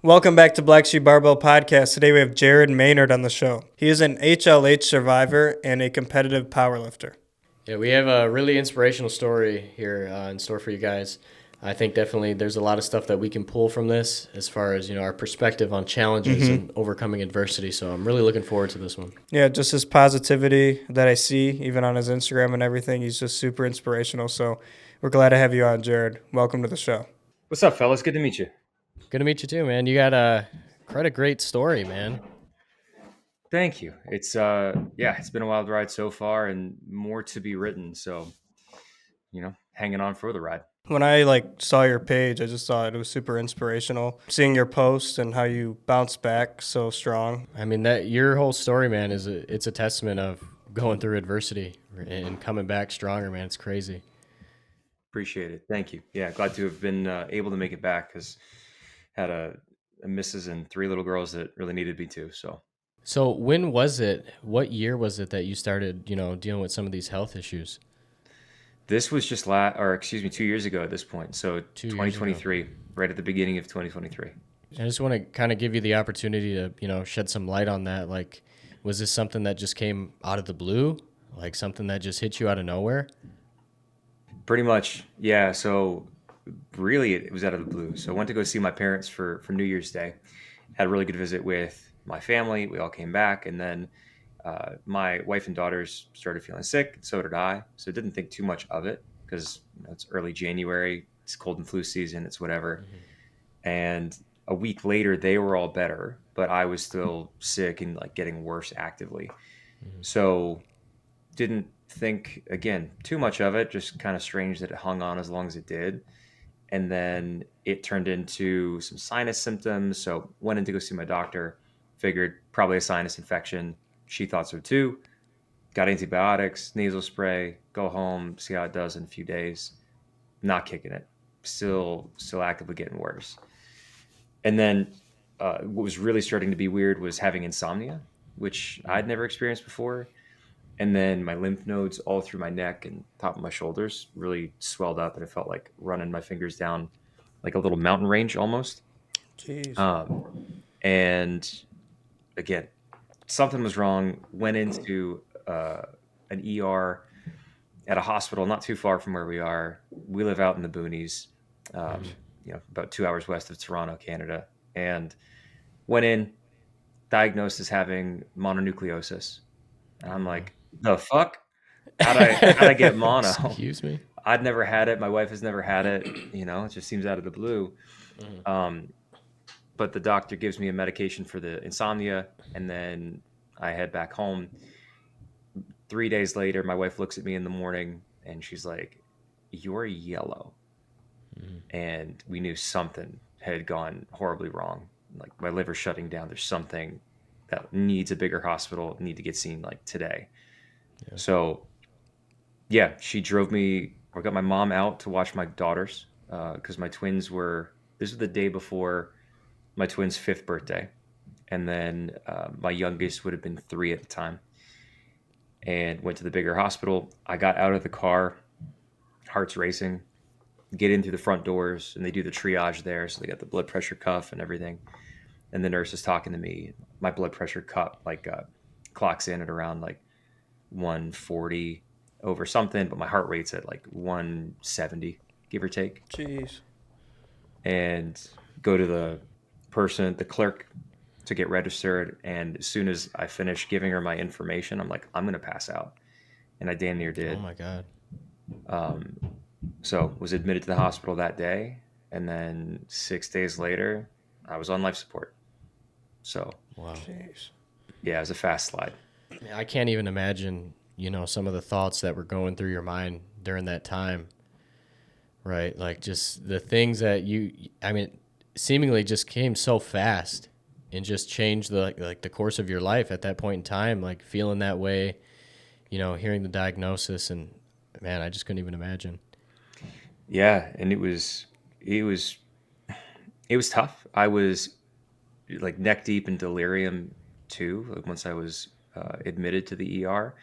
Welcome back to Blacksheep Barbell Podcast. Today we have Jared Maynard on the show. He is an HLH survivor and a competitive powerlifter. Yeah, we have a really inspirational story here in store for you guys. I think definitely there's a lot of stuff that we can pull from this as far as, our perspective on challenges and overcoming adversity. So I'm really looking forward to this one. Yeah, just his positivity that I see, even on his Instagram and everything. He's just super inspirational. So we're glad to have you on, Jared. Welcome to the show. What's up, fellas? Good to meet you. Good to meet you too, man. You got quite a great story, man. Thank you. It's it's been a wild ride so far and more to be written. So, hanging on for the ride. When I saw your page, I just thought it was super inspirational. Seeing your posts and how you bounce back so strong. I mean, that your whole story, man, it's a testament of going through adversity and coming back stronger, man. It's crazy. Appreciate it. Thank you. Yeah, glad to have been able to make it back because had a missus and 3 little girls that really needed me too. So when was it? What year was it that you started, dealing with some of these health issues? This was just 2 years ago at this point. So 2023, right at the beginning of 2023. I just want to kind of give you the opportunity to, shed some light on that. Like, was this something that just came out of the blue? Like something that just hit you out of nowhere? Pretty much, yeah. So really, it was out of the blue. So I went to go see my parents for New Year's Day. Had a really good visit with my family. We all came back, and then my wife and daughters started feeling sick. So did I. So didn't think too much of it because it's early January. It's cold and flu season. It's whatever. And a week later, they were all better, but I was still sick and getting worse actively. So didn't think again too much of it. Just kind of strange that it hung on as long as it did. And then it turned into some sinus symptoms. So went in to go see my doctor, figured probably a sinus infection. She thought so too. Got antibiotics, nasal spray, go home, see how it does in a few days. Not kicking it. Still actively getting worse. And then what was really starting to be weird was having insomnia, which I'd never experienced before. And then my lymph nodes all through my neck and top of my shoulders really swelled up, and it felt like running my fingers down like a little mountain range almost. Jeez. And again, something was wrong. Went into an ER at a hospital not too far from where we are. We live out in the boonies, about 2 hours west of Toronto, Canada. And went in, diagnosed as having mononucleosis. And I'm like, the fuck? How'd I get mono? Excuse me? I'd never had it. My wife has never had it. It just seems out of the blue. But the doctor gives me a medication for the insomnia, and then I head back home. 3 days later, my wife looks at me in the morning, and she's like, "You're yellow." And we knew something had gone horribly wrong. Like my liver's shutting down. There's something that needs a bigger hospital, need to get seen today. Yeah. So yeah, she drove me or got my mom out to watch my daughters because my twins this was the day before my twins' 5th birthday. And then my youngest would have been 3 at the time, and went to the bigger hospital. I got out of the car, heart's racing, get in through the front doors, and they do the triage there. So they got the blood pressure cuff and everything. And the nurse is talking to me. My blood pressure cup clocks in at around 140 over something, but my heart rate's at 170, give or take. Jeez. And go to the clerk, to get registered. And as soon as I finish giving her my information, I'm like, I'm going to pass out. And I damn near did. Oh my God. So was admitted to the hospital that day. And then 6 days later, I was on life support. So, wow. Jeez. Yeah, it was a fast slide. I can't even imagine, some of the thoughts that were going through your mind during that time, right? Like just the things that seemingly just came so fast and just changed the course of your life at that point in time, like feeling that way, hearing the diagnosis, and man, I just couldn't even imagine. Yeah. And it was tough. I was neck deep in delirium too. Once I was admitted to the ER,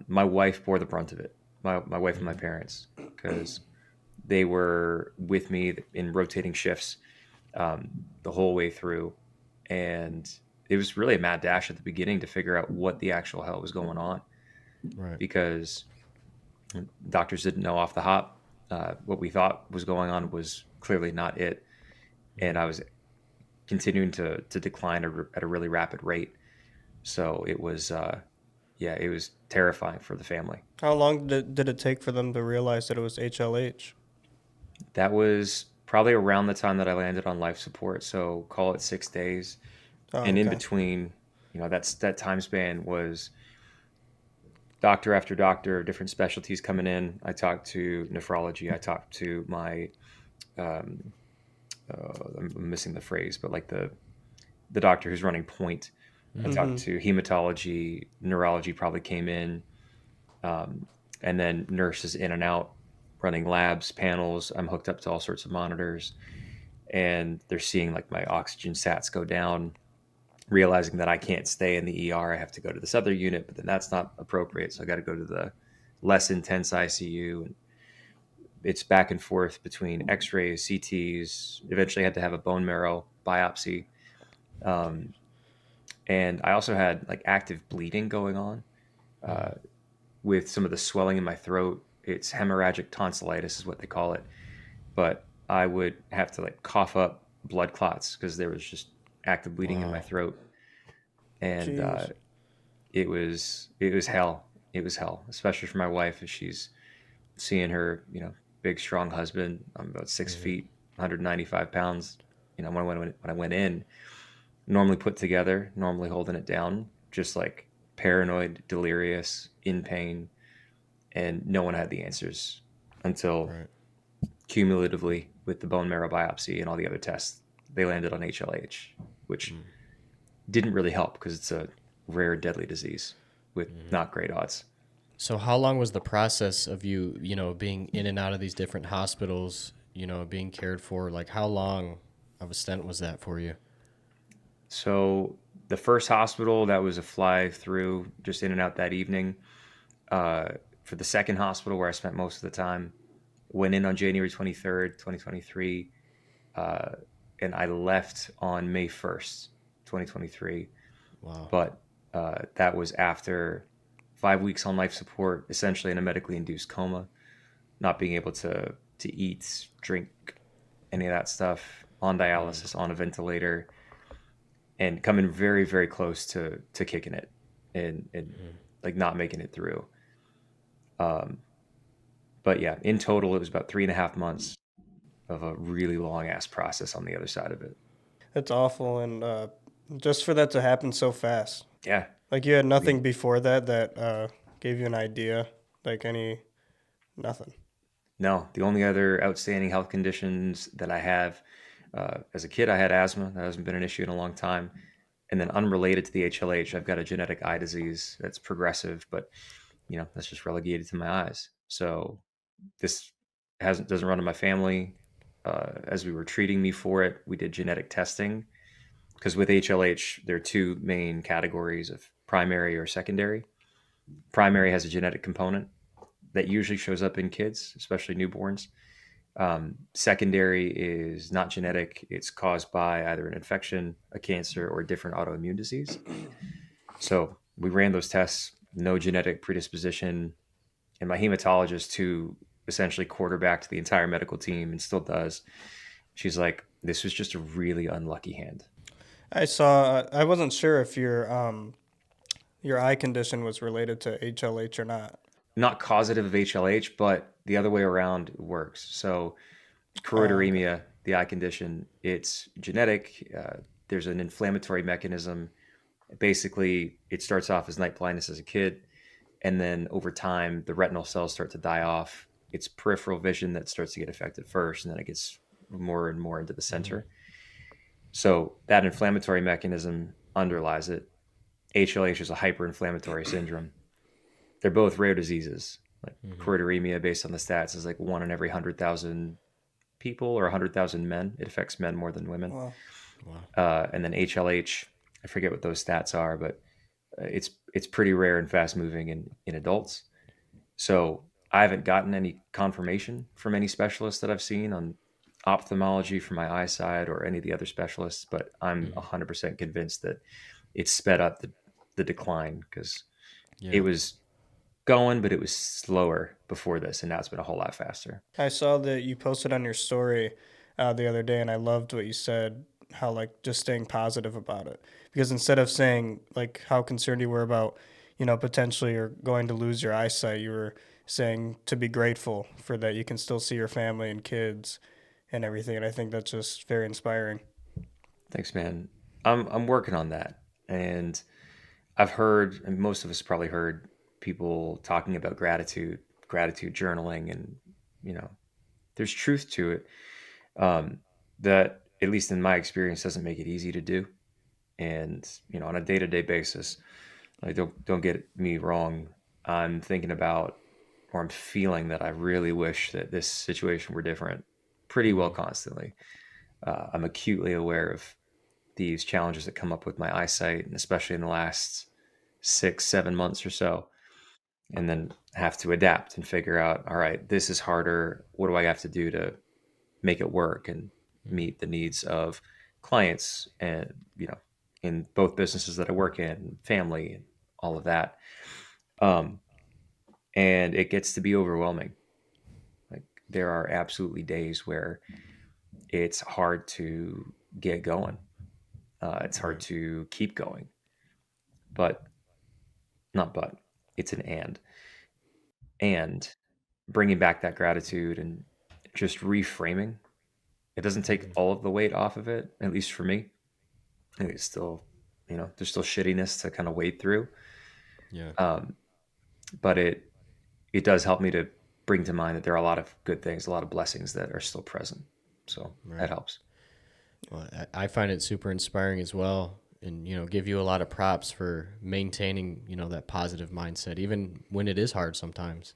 my wife bore the brunt of it. My wife and my parents, because they were with me in rotating shifts, the whole way through. And it was really a mad dash at the beginning to figure out what the actual hell was going on, Right. because doctors didn't know off the hop. What we thought was going on was clearly not it. And I was continuing to decline at a really rapid rate. So it was, yeah, it was terrifying for the family. How long did it take for them to realize that it was HLH? That was probably around the time that I landed on life support. So call it 6 days. Oh, And in okay. between, that time span was doctor after doctor, different specialties coming in. I talked to nephrology. I talked to my, um, I'm missing the phrase, but like the doctor who's running point. I talked to hematology, neurology probably came in, um, and then nurses in and out, running labs, panels. I'm hooked up to all sorts of monitors, and they're seeing like my oxygen sats go down, realizing that I can't stay in the ER. I have to go to this other unit, but then that's not appropriate. So I got to go to the less intense ICU. And it's back and forth between x-rays, CTs, eventually had to have a bone marrow biopsy. Um, and I also had like active bleeding going on, uh, with some of the swelling in my throat. It's hemorrhagic tonsillitis is what they call it. But I would have to like cough up blood clots because there was just active bleeding in my Wow. throat. And Jeez. it was hell. It was hell, especially for my wife as she's seeing her, big strong husband. I'm about 6 feet, 195 pounds. When I went in, normally put together, normally holding it down, just like paranoid, delirious, in pain, and no one had the answers until Right. cumulatively with the bone marrow biopsy and all the other tests, they landed on HLH, which didn't really help because it's a rare, deadly disease with not great odds. So how long was the process of you, being in and out of these different hospitals, being cared for? Like how long of a stint was that for you? So the first hospital, that was a fly through, just in and out that evening. Uh, for the second hospital, where I spent most of the time, went in on January 23rd, 2023, uh, and I left on May 1st, 2023. Wow. But that was after 5 weeks on life support, essentially in a medically induced coma, not being able to eat, drink, any of that stuff, on dialysis, on a ventilator, and coming very, very close to kicking it, and like not making it through. Um, but yeah, in total, it was about 3.5 months of a really long ass process on the other side of it. That's awful, and just for that to happen so fast. Yeah, Like you had I mean, nothing before that gave you an idea, like nothing. no, the only other outstanding health conditions that I have, as a kid, I had asthma. That hasn't been an issue in a long time. And then unrelated to the HLH, I've got a genetic eye disease that's progressive, but that's just relegated to my eyes. So this hasn't doesn't run in my family. As we were treating me for it, we did genetic testing because with HLH, there are two main categories of primary or secondary. Primary has a genetic component that usually shows up in kids, especially newborns. Secondary is not genetic. It's caused by either an infection, a cancer, or a different autoimmune disease. So we ran those tests, no genetic predisposition. And my hematologist, who essentially quarterbacked the entire medical team and still does, she's like, this was just a really unlucky hand. I saw. I wasn't sure if your eye condition was related to HLH or not. Not causative of HLH, but the other way around works. So Oh, okay. choroideremia, the eye condition, it's genetic. There's an inflammatory mechanism. Basically, it starts off as night blindness as a kid, and then over time, the retinal cells start to die off. It's peripheral vision that starts to get affected first, and then it gets more and more into the center. So that inflammatory mechanism underlies it. HLH is a hyperinflammatory syndrome. They're both rare diseases. Like choroideremia, based on the stats, is like 1 in every 100,000 people or 100,000 men. It affects men more than women. Well, Wow. And then HLH, I forget what those stats are, but it's pretty rare and fast moving in adults. So I haven't gotten any confirmation from any specialist that I've seen on ophthalmology for my eyesight or any of the other specialists, but I'm Mhm. 100% convinced that it sped up the decline because it Yeah. was going, but it was slower before this, and now it's been a whole lot faster. I saw that you posted on your story the other day, and I loved what you said. How like just staying positive about it, because instead of saying like how concerned you were about, potentially you're going to lose your eyesight, you were saying to be grateful for that you can still see your family and kids and everything. And I think that's just very inspiring. Thanks, man. I'm working on that, and I've heard, and most of us probably heard people talking about gratitude journaling, and you know, there's truth to it. Um, that at least in my experience doesn't make it easy to do, and on a day to day basis, like don't get me wrong, I'm thinking about or I'm feeling that I really wish that this situation were different pretty well Mhm. constantly. I'm acutely aware of these challenges that come up with my eyesight, and especially in the last 6, 7 months or so, and then have to adapt and figure out, all right, this is harder. What do I have to do to make it work and Mhm. meet the needs of clients and, in both businesses that I work in, family, and all of that. Um, and it gets to be overwhelming. Like there are absolutely days where it's hard to get going. It's hard Right. to keep going, but not but. It's an and bringing back that gratitude and just reframing. It doesn't take Mhm. all of the weight off of it, at least for me. I think it's still, there's still shittiness to kind of wade through. Yeah. Um, but it does help me to bring to mind that there are a lot of good things, a lot of blessings that are still present. So that Right. helps. Well, I find it super inspiring as well, and give you a lot of props for maintaining that positive mindset, even when it is hard sometimes.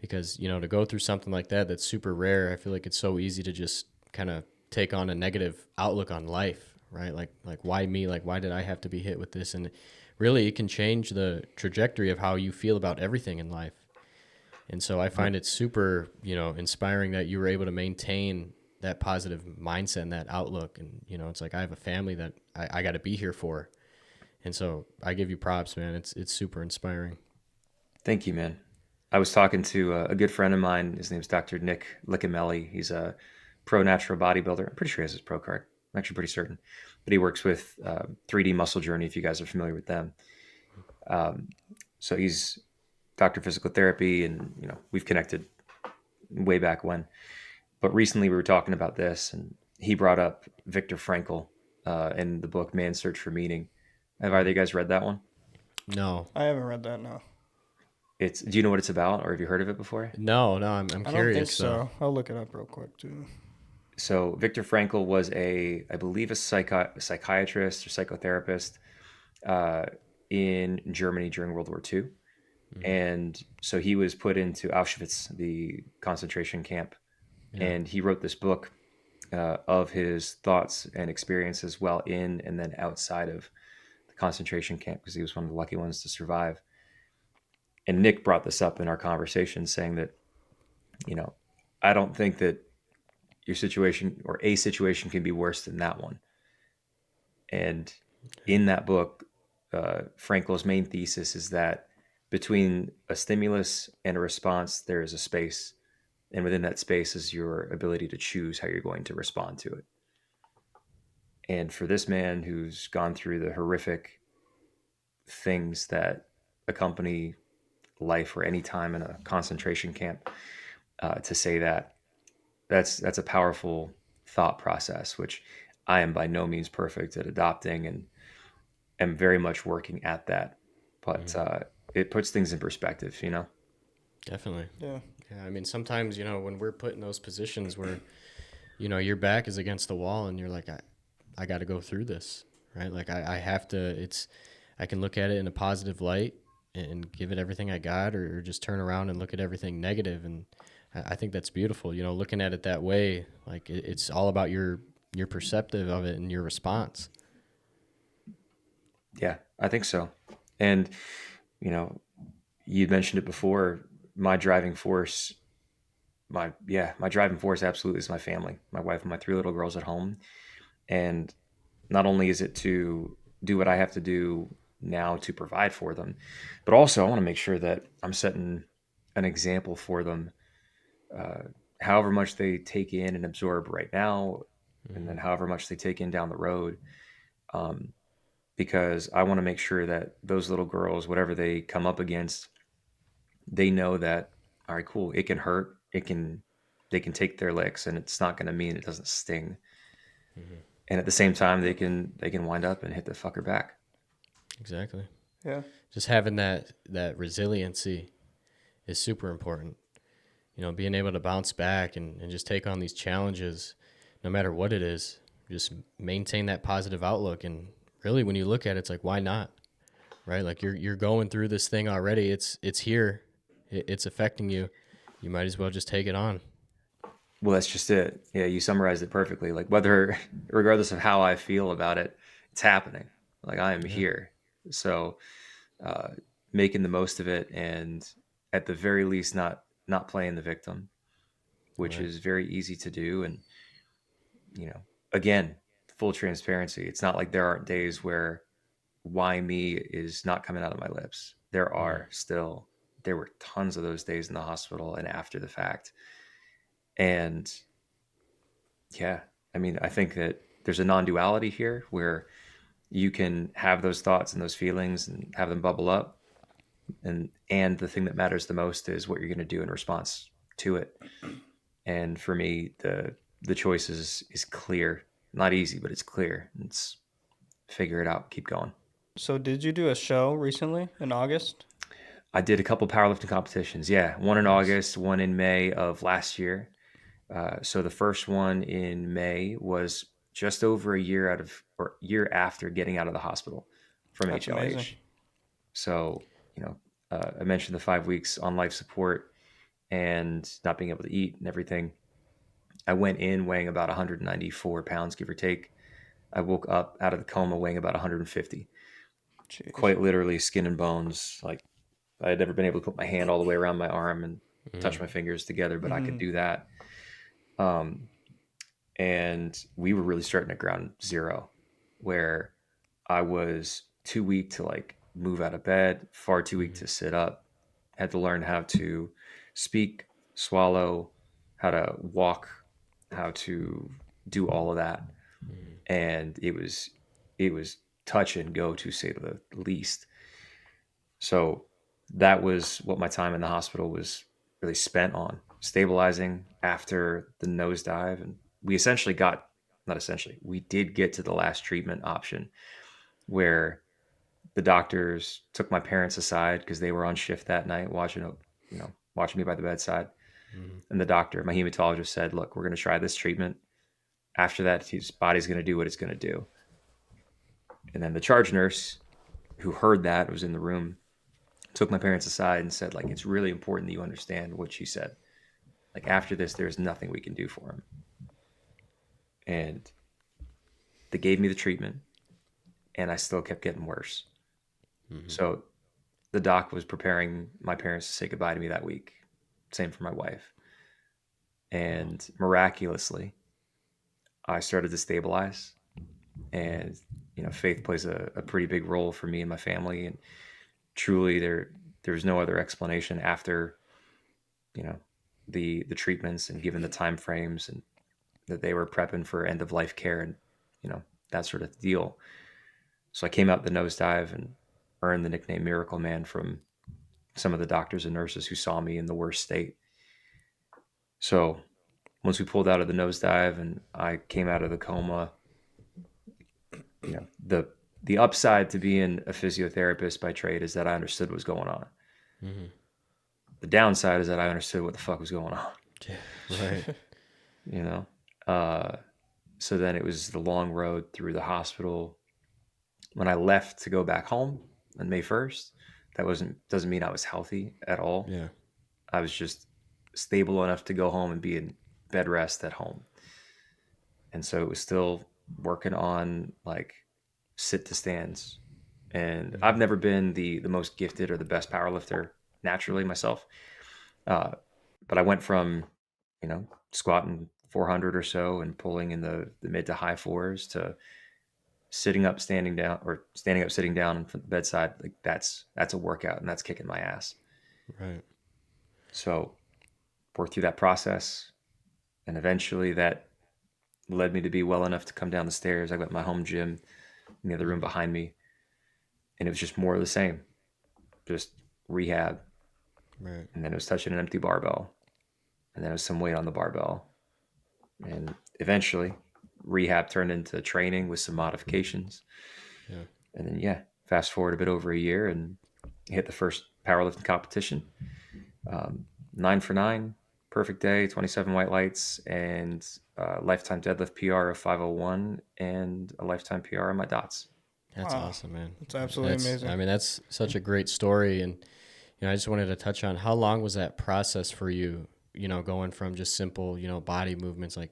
Because to go through something like that that's super rare, I feel like it's so easy to just kind of take on a negative outlook on life, right? Like why me? Like why did I have to be hit with this? And really, it can change the trajectory of how you feel about everything in life. And so I find it super, inspiring that you were able to maintain that positive mindset and that outlook. And, it's like I have a family that I got to be here for. And so I give you props, man. It's super inspiring. Thank you, man. I was talking to a good friend of mine. His name's Dr. Nick Liccamelli. He's a pro natural bodybuilder. I'm pretty sure he has his pro card. I'm actually pretty certain. But he works with 3D Muscle Journey, if you guys are familiar with them. Um, so he's Dr. Physical Therapy, and we've connected way back when. But recently we were talking about this, and he brought up Viktor Frankl in the book Man's Search for Meaning. Have either of you guys read that one? No, I haven't read that, no. Do you know what it's about, or have you heard of it before? no, I'm I don't think curious though. so. I'll look it up real quick too. So Viktor Frankl was I believe, a psychiatrist or psychotherapist uh, in Germany during World War II. Mm, And so he was put into Auschwitz, the concentration camp, yeah. and he wrote this book of his thoughts and experiences while in and then outside of the concentration camp, because he was one of the lucky ones to survive. And Nick brought this up in our conversation, saying that, you know, I don't think that your situation or a situation can be worse than that one. And in that book, Frankel's main thesis is that between a stimulus and a response, there is a space. And within that space is your ability to choose how you're going to respond to it. And for this man who's gone through the horrific things that accompany life or any time in a concentration camp, to say that that's a powerful thought process, which I am by no means perfect at adopting and am very much working at that. But Mm, it puts things in perspective. definitely. Yeah. Yeah. I mean, sometimes when we're put in those positions where your back is against the wall and you're like, I got to go through this, right? Like I have to. I can look at it in a positive light and give it everything I got, or just turn around and look at everything negative. And I think that's beautiful. Looking at it that way, like it's all about your perceptive of it and your response. Yeah, I think so. And you know, you mentioned it before. My driving force my driving force absolutely is my family, my wife and my 3 little girls at home. And not only is it to do what I have to do now to provide for them, but also I want to make sure that I'm setting an example for them, uh, however much they take in and absorb right now, and Mm-hmm. then however much they take in down the road. Um, because I want to make sure that those little girls, whatever they come up against, they know that, all right, cool, it can hurt, they can take their licks, and it's not going to mean it doesn't sting. Mm-hmm. And at the same time, they can wind up and hit the fucker back. Exactly. Yeah. Just having that resiliency is super important. Being able to bounce back and just take on these challenges, no matter what it is, just maintain that positive outlook. And really, when you look at it, it's like, why not? Right? Like you're going through this thing already. It's here. It's affecting you. You might as well just take it on. Well, that's just it. Yeah, you summarized it perfectly. Like whether, regardless of how I feel about it, it's happening. Like I am Yeah. here. So uh, making the most of it, and at the very least, not playing the victim, which Right. is very easy to do. And again, full transparency. It's not like there aren't days where why me is not coming out of my lips. There Mm-hmm. are still. There were tons of those days in the hospital and after the fact. And yeah, I mean, I think that there's a non-duality here where you can have those thoughts and those feelings and have them bubble up, and the thing that matters the most is what you're going to do in response to it. And for me, the choice is clear. Not easy, but it's clear. It's figure it out, keep going. So did you do a show recently in August? I did a couple powerlifting competitions. Yeah, one in Nice. August, one in May of last year. So the first one in May was just over a year out of or year after getting out of the hospital from That's amazing. HLH. So I mentioned the 5 weeks on life support and not being able to eat and everything. I went in weighing about 194 pounds, give or take. I woke up out of the coma weighing about 150, Jeez. quite literally skin and bones. Like I had never been able to put my hand all the way around my arm and touch my fingers together, but I could Mm-hmm. do that. Um, and we were really starting at ground zero, where I was too weak to like move out of bed, far too weak Mm-hmm. to sit up. Had to learn how to speak, swallow, how to walk, how to do all of that. Mm-hmm. And it was touch and go, to say the least. So that was what my time in the hospital was really spent on, stabilizing after the nosedive. And we essentially got, not essentially, we did get to the last treatment option where the doctors took my parents aside because they were on shift that night watching me by the bedside. Mm-hmm. And the doctor, my hematologist, said, look, we're going to try this treatment. After that, his body's going to do what it's going to do. And then the charge nurse who heard that, was in the room, took my parents aside and said, like, it's really important that you understand what she said. Like, after this, there's nothing we can do for him. And they gave me the treatment, and I still kept getting worse. Mm-hmm. So the doc was preparing my parents to say goodbye to me that week. Same for my wife. And miraculously, I started to stabilize. And, faith plays a pretty big role for me and my family. And truly, there's no other explanation after, you know, the treatments and given the time frames and that they were prepping for end of life care and, that sort of deal. So I came out the nosedive and earned the nickname Miracle Man from some of the doctors and nurses who saw me in the worst state. So once we pulled out of the nosedive and I came out of the coma, the upside to being a physiotherapist by trade is that I understood what was going on. Mm-hmm. The downside is that I understood what the fuck was going on. Yeah. Right. you know. Uh, so then it was the long road through the hospital. When I left to go back home on May 1st, that doesn't mean I was healthy at all. Yeah. I was just stable enough to go home and be in bed rest at home. And so it was still working on like sit to stands. And Mm-hmm. I've never been the most gifted or the best powerlifter naturally myself. Uh, but I went from squatting 400 or so and pulling in the mid to high fours, to sitting up, standing down, or standing up, sitting down in front of the bedside. Like that's a workout, and that's kicking my ass. Right. So worked through that process, and eventually that led me to be well enough to come down the stairs. I got my home gym in the other room behind me, and it was just more of the same, just rehab. Right. And then it was touching an empty barbell, and then it was some weight on the barbell, and eventually rehab turned into training with some modifications. Yeah. And then fast forward a bit over a year and hit the first powerlifting competition. 9 for 9, perfect day, 27 white lights, and lifetime deadlift PR of 501, and a lifetime PR on my dots. That's Wow. awesome, man. That's absolutely amazing. I mean, that's such a great story. And, I just wanted to touch on, how long was that process for you, going from just simple, body movements, like,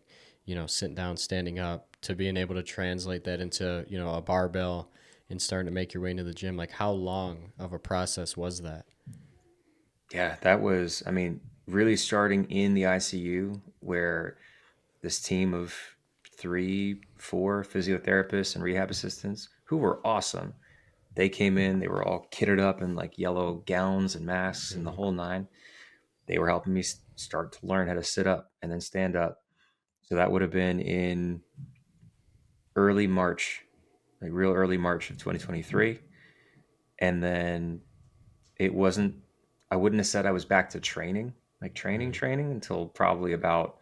sitting down, standing up, to being able to translate that into, a barbell and starting to make your way into the gym? Like, how long of a process was that? Yeah, that was, really starting in the ICU, where this team of 3, 4 physiotherapists and rehab assistants, who were awesome. They came in, they were all kitted up in like yellow gowns and masks and the whole nine. They were helping me start to learn how to sit up and then stand up. So that would have been in early March, like real early March of 2023. And then I wouldn't have said I was back to training until probably about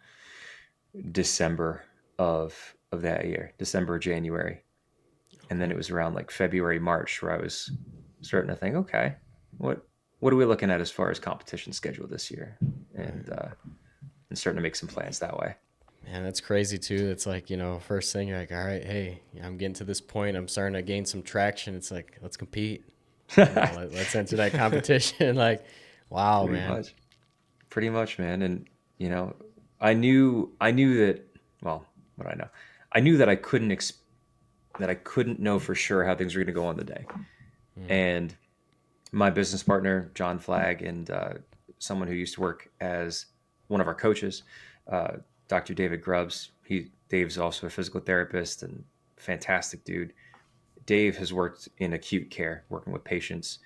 December of that year, December, January. And then it was around like February, March, where I was starting to think, okay, what are we looking at as far as competition schedule this year? And starting to make some plans that way. Man, that's crazy too. It's like, first thing you're like, all right, hey, I'm getting to this point. I'm starting to gain some traction. It's like, let's compete. Let's enter that competition. Like, wow, man. Pretty much, man. And, I knew that, well, what do I know? I knew that I couldn't know for sure how things were going to go on the day. And my business partner, John Flagg, and someone who used to work as one of our coaches, Dr. David Grubbs. Dave's also a physical therapist and fantastic dude. Dave has worked in acute care, working with patients,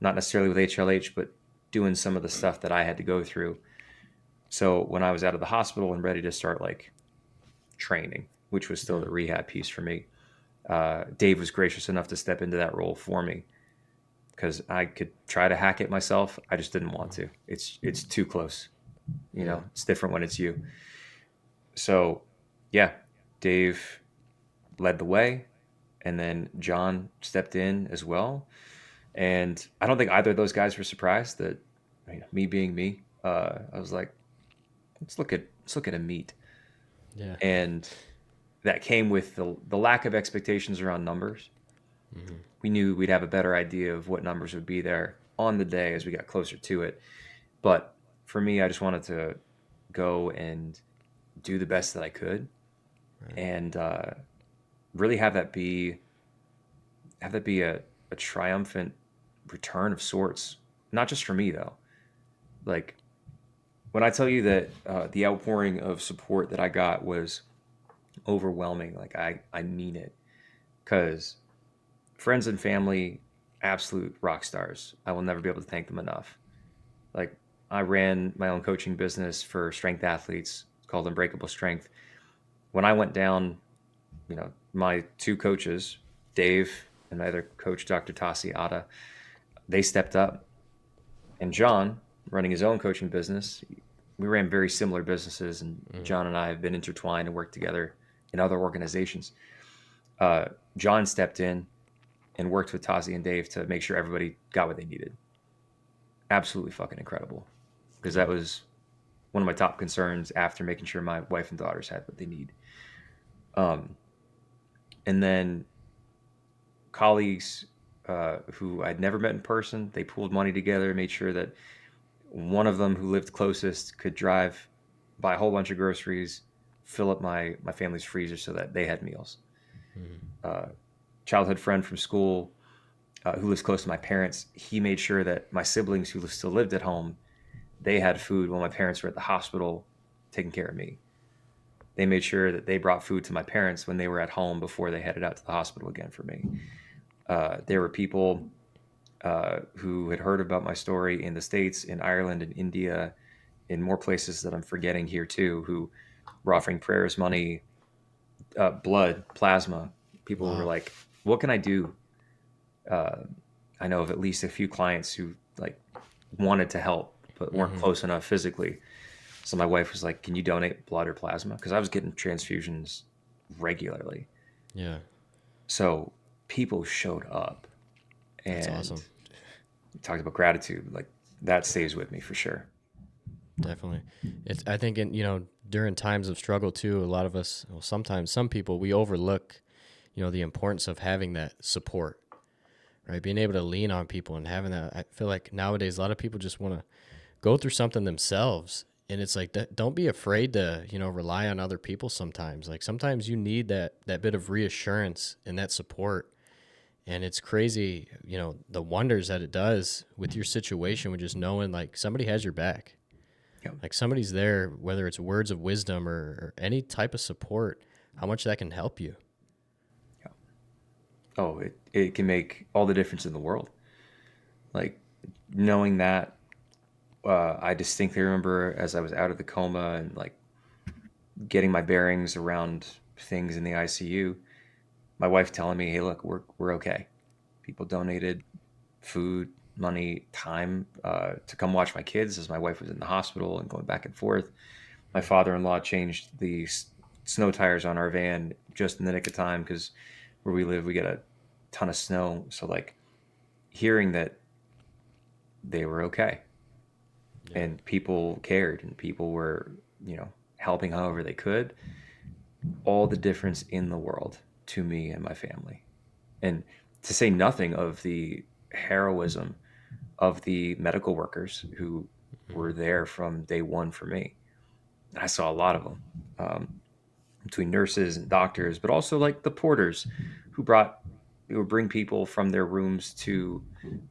not necessarily with HLH, but doing some of the stuff that I had to go through. So when I was out of the hospital and ready to start like training, which was still the rehab piece for me, Dave was gracious enough to step into that role for me, because I could try to hack it myself. I just didn't want to. It's too close. It's different when it's you. So Dave led the way, and then John stepped in as well. And I don't think either of those guys were surprised that, me being me, I was like, let's look at a meet. Yeah. And that came with the lack of expectations around numbers. Mm-hmm. We knew we'd have a better idea of what numbers would be there on the day as we got closer to it. But for me, I just wanted to go and do the best that I could, and really have that be a triumphant return of sorts. Not just for me though. Like, when I tell you that the outpouring of support that I got was overwhelming, like I mean it, because friends and family, absolute rock stars. I will never be able to thank them enough. Like, I ran my own coaching business for strength athletes called Unbreakable Strength. When I went down, my two coaches, Dave and my other coach, Dr. Tassi Ada, they stepped up. And John, running his own coaching business, we ran very similar businesses, and John and I have been intertwined and worked together in other organizations. John stepped in and worked with Tassi and Dave to make sure everybody got what they needed. Absolutely fucking incredible. Because that was one of my top concerns after making sure my wife and daughters had what they need. And then colleagues who I'd never met in person, they pooled money together, made sure that one of them who lived closest could drive, buy a whole bunch of groceries, fill up my family's freezer so that they had meals. Childhood friend from school who lives close to my parents, he made sure that my siblings who still lived at home, they had food while my parents were at the hospital taking care of me. They made sure that they brought food to my parents when they were at home before they headed out to the hospital again for me. There were people who had heard about my story in the States, in Ireland, in India, in more places that I'm forgetting here too, who were offering prayers, money, blood, plasma. People were Wow. like, what can I do? I know of at least a few clients who like wanted to help but weren't Mm-hmm. close enough physically. So my wife was like, can you donate blood or plasma? Because I was getting transfusions regularly. Yeah. So people showed up, That's and awesome. talked about gratitude. Like that stays with me for sure. Definitely. It's, I think, during times of struggle too, a lot of us, well, sometimes some people, we overlook, the importance of having that support, right? Being able to lean on people and having that. I feel like nowadays, a lot of people just want to go through something themselves. And it's like, don't be afraid to, rely on other people sometimes. Like sometimes you need that bit of reassurance and that support. And it's crazy, the wonders that it does with your situation with just knowing like somebody has your back. Yep. Like somebody's there, whether it's words of wisdom or any type of support, how much that can help you. Yep. Oh, it can make all the difference in the world. Like knowing that, I distinctly remember as I was out of the coma and like getting my bearings around things in the ICU, my wife telling me, "Hey, look, we're okay." People donated food, money, time to come watch my kids as my wife was in the hospital and going back and forth. My father-in-law changed the snow tires on our van just in the nick of time because where we live, we get a ton of snow. So like hearing that they were okay Yeah. and people cared and people were, helping however they could, all the difference in the world to me and my family. And to say nothing of the heroism of the medical workers who Mm-hmm. were there from day one for me. I saw a lot of them, between nurses and doctors, but also like the porters who would bring people from their rooms to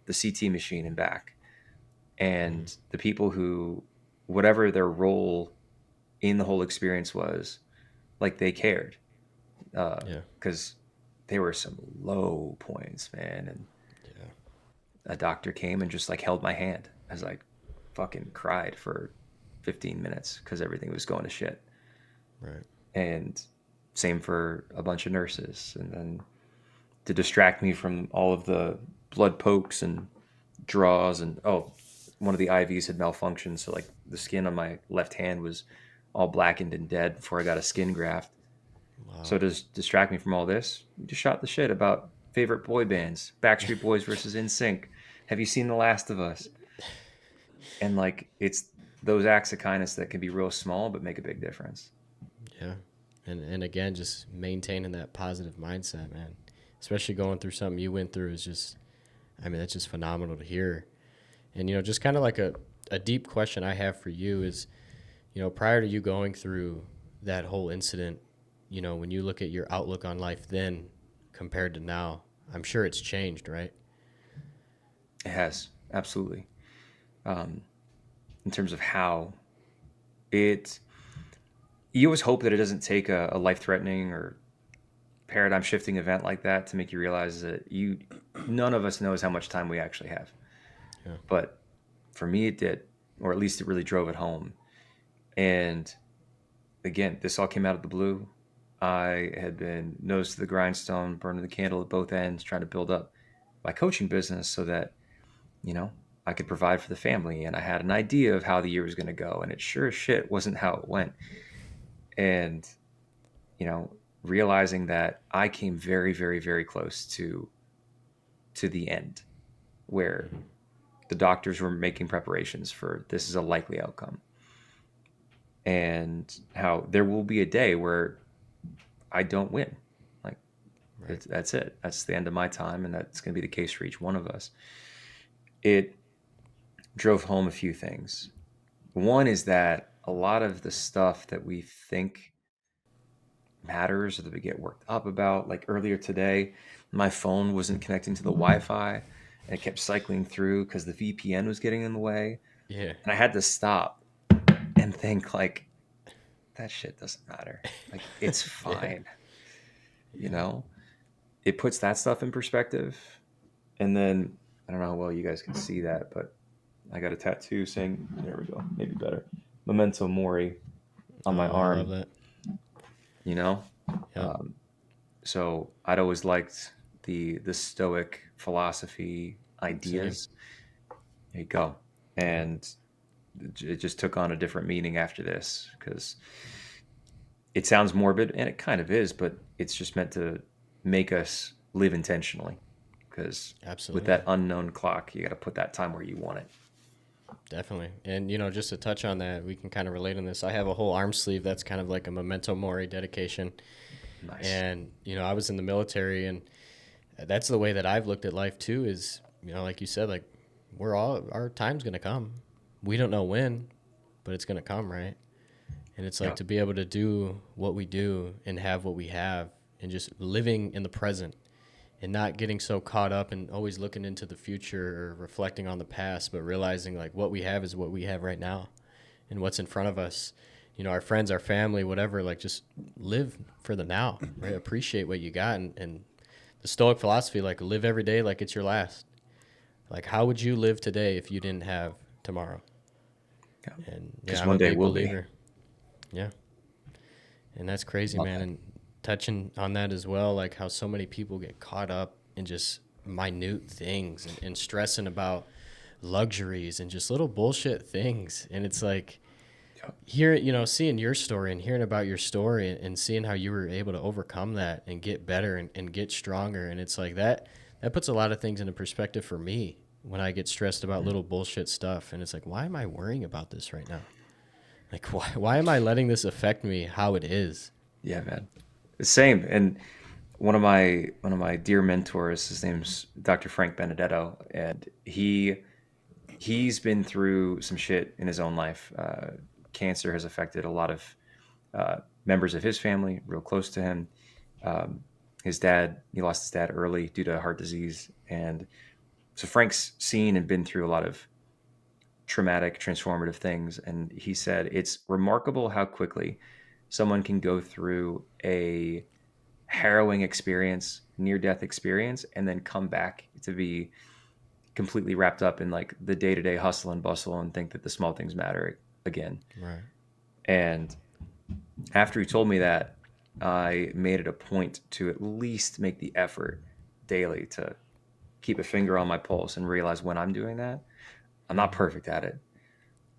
the CT machine and back, Mm-hmm. and the people who, whatever their role in the whole experience was, like they cared, Yeah. because there were some low points, man, and Yeah. a doctor came and just like held my hand as I fucking cried for 15 minutes because everything was going to shit. Right. And same for a bunch of nurses. And then to distract me from all of the blood pokes and draws, and one of the IVs had malfunctioned. So like the skin on my left hand was all blackened and dead before I got a skin graft. Wow. So to distract me from all this, we just shot the shit about favorite boy bands, Backstreet Boys versus NSYNC. Have you seen The Last of Us? And like it's those acts of kindness that can be real small but make a big difference. Yeah. And again, just maintaining that positive mindset, man. Especially going through something you went through is just, I mean, that's just phenomenal to hear. And, just kind of like a deep question I have for you is, prior to you going through that whole incident, when you look at your outlook on life then compared to now, I'm sure it's changed, right? It has, absolutely. In terms of how it, you always hope that it doesn't take a life threatening or paradigm shifting event like that to make you realize that none of us knows how much time we actually have. Yeah. But for me, it did, or at least it really drove it home. And again, this all came out of the blue. I had been nose to the grindstone, burning the candle at both ends, trying to build up my coaching business so that, I could provide for the family. And I had an idea of how the year was going to go. And it sure as shit wasn't how it went. And, realizing that I came very, very, very close to the end where Mm-hmm. the doctors were making preparations for this is a likely outcome. And how there will be a day where I don't win. Like Right. that's it. That's the end of my time. And that's going to be the case for each one of us. It drove home a few things. One is that a lot of the stuff that we think matters or that we get worked up about, like earlier today, my phone wasn't connecting to the Wi-Fi and it kept cycling through because the VPN was getting in the way. Yeah. And I had to stop and think like, that shit doesn't matter. Like, it's fine. You know, it puts that stuff in perspective. And then I don't know how well you guys can see that, but I got a tattoo saying, there we go, maybe better, Memento Mori on my I love arm, that. you know? Yep. So I'd always liked the Stoic philosophy ideas. There you go. And it just took on a different meaning after this, because it sounds morbid, and it kind of is, but it's just meant to make us live intentionally. Because with Absolutely. that unknown clock, you got to put that time where you want it. Definitely. And, just to touch on that, we can kind of relate on this. I have a whole arm sleeve that's kind of like a memento mori dedication. Nice. And, I was in the military, and that's the way that I've looked at life too is, like you said, like our time's going to come. We don't know when, but it's going to come, right? And it's like to be able to do what we do and have what we have and just living in the present and not getting so caught up and always looking into the future or reflecting on the past, but realizing like what we have is what we have right now and what's in front of us. Our friends, our family, whatever, like just live for the now, right? Appreciate what you got. And the Stoic philosophy, like live every day like it's your last. Like, how would you live today if you didn't have tomorrow? Yeah. And Because I'm one a day big will believer. Yeah. And that's crazy, man. And touching on that as well, like how so many people get caught up in just minute things and stressing about luxuries and just little bullshit things. And it's like seeing your story and hearing about your story and seeing how you were able to overcome that and get better and get stronger. And it's like that puts a lot of things into perspective for me when I get stressed about little bullshit stuff. And it's like, why am I worrying about this right now? Like, why am I letting this affect me how it is? Yeah, man. Same. And one of my dear mentors, his name's Dr. Frank Benedetto, and he's been through some shit in his own life. Cancer has affected a lot of members of his family, real close to him. He lost his dad early due to heart disease, and so Frank's seen and been through a lot of traumatic, transformative things. And he said it's remarkable how quickly someone can go through a harrowing experience, near-death experience, and then come back to be completely wrapped up in like the day-to-day hustle and bustle and think that the small things matter again. Right. And after he told me that, I made it a point to at least make the effort daily to keep a finger on my pulse and realize when I'm doing that. I'm not perfect at it,